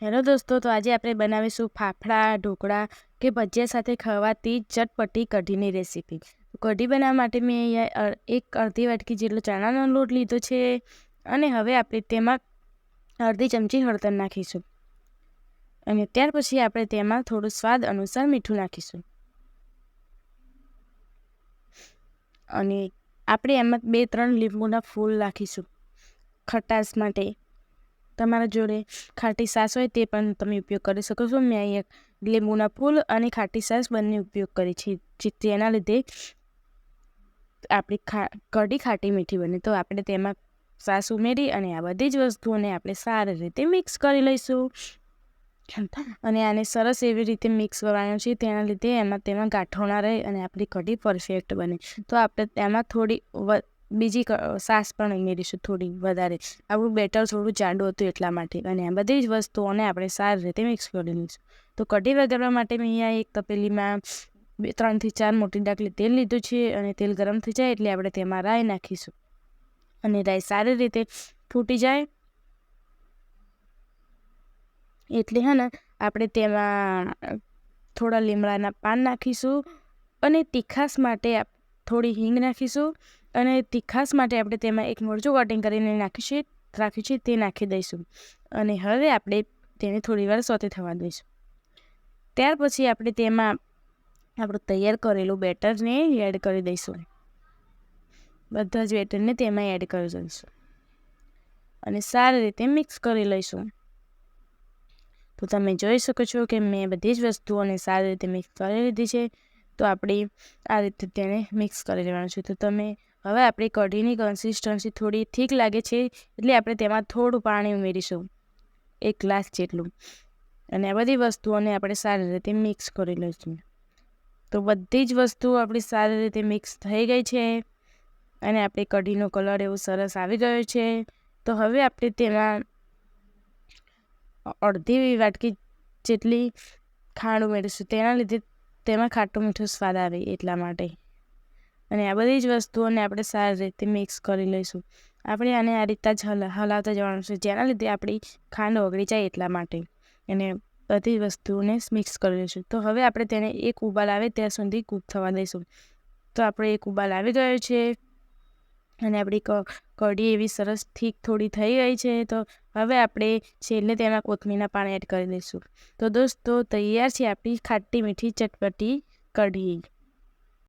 Hello દોસ્તો, તો આજે આપણે બનાવીશું ફાફડા, ઢોકળા કે ભજીયા સાથે ખવાતી ચટપટી કઢીની રેસીપી. કઢી બનાવવા માટે મેં અહીંયા એક અડધી વાટકી જેટલો ચણાનો લોટ લીધો છે અને હવે આપણે તેમાં અડધી ચમચી હળદર નાખીશું અને ત્યાર પછી આપણે તેમાં થોડું સ્વાદ અનુસાર મીઠું નાખીશું અને આપણે એમાં 2-3 લીંબુના ફૂલ નાખીશું ખટાશ માટે. તમારા જોડે ખાટી છાશ હોય તે પણ તમે ઉપયોગ કરી શકો છો. મેં અહીંયા લીંબુના ફૂલ અને ખાટી છાશ બંને ઉપયોગ કરી છે, જેના લીધે આપણી કઢી ખાટી મીઠી બને. તો આપણે તેમાં છાશ ઉમેરી અને આ બધી જ વસ્તુઓને આપણે સારી રીતે મિક્સ કરી લઈશું અને આને સરસ એવી રીતે મિક્સ કરવાનું છે, તેના લીધે તેમાં ગાંઠો ના રહે અને આપણી કઢી પરફેક્ટ બને. તો આપણે તેમાં થોડી બીજી છાશ પણ ઉમેરીશું, થોડી વધારે. આપણું બેટર થોડું જાડું હતું એટલા માટે. અને આ બધી જ વસ્તુઓને આપણે સારી રીતે મિક્સ કરી લઈશું. તો કઢી વઘારવા માટે મેં અહીંયા એક તપેલીમાં 3-4 મોટી ડાકલી તેલ લીધું છે અને તેલ ગરમ થઈ જાય એટલે આપણે તેમાં રાઈ નાખીશું અને રાઈ સારી રીતે ફૂટી જાય એટલે આપણે તેમાં થોડા લીમડાના પાન નાખીશું અને તીખાશ માટે થોડી હિંગ નાખીશું અને તીખાશ માટે આપણે તેમાં એક મરચું કટિંગ કરીને રાખ્યું છે તે નાખી દઈશું અને હવે આપણે તેને થોડીવાર સોતે થવા દઈશું. ત્યાર પછી આપણે તેમાં આપણું તૈયાર કરેલું બેટરને એડ કરી દઈશું. બધા જ બેટરને તેમાં એડ કરી દઈશું અને સારી રીતે મિક્સ કરી લઈશું. તો તમે જોઈ શકો છો કે મેં બધી જ વસ્તુઓને સારી રીતે મિક્સ કરી લીધી છે. તો આપણે આ રીતે તેને મિક્સ કરી લેવાનું છે. તો હવે આપણી કઢીની કન્સિસ્ટન્સી થોડી ઠીક લાગે છે એટલે આપણે તેમાં થોડું પાણી ઉમેરીશું, 1 ગ્લાસ જેટલું, અને આ બધી વસ્તુઓને આપણે સારી રીતે મિક્સ કરી લઈશું. તો બધી જ વસ્તુઓ આપણી સારી રીતે મિક્સ થઈ ગઈ છે અને આપણી કઢીનો કલર એવો સરસ આવી ગયો છે. તો હવે આપણે તેમાં અડધી વાટકી જેટલી ખાંડ ઉમેરીશું, તેના લીધે તેમાં ખાટો મીઠો સ્વાદ આવે એટલા માટે. અને આ બધી જ વસ્તુઓને આપણે સારી રીતે મિક્સ કરી લઈશું. આપણે આને આ રીતે જ હલાવતા જવાનું છે, જેના લીધે આપણી ખાંડ ઓગળી જાય એટલા માટે. અને બધી વસ્તુઓને મિક્સ કરી લઈશું. તો હવે આપણે તેને એક ઉબાલ આવે ત્યાં સુધી કૂક થવા દઈશું. તો આપણે એક ઉબાલ આવી ગયો છે અને આપણી કઢી એવી સરસ ઠીક થોડી થઈ ગઈ છે. તો હવે આપણે છેલ્લે તેમાં કોથમીરના પાન એડ કરી દઈશું. તો દોસ્તો, તૈયાર છે આપણી ખાટી મીઠી ચટપટી કઢી.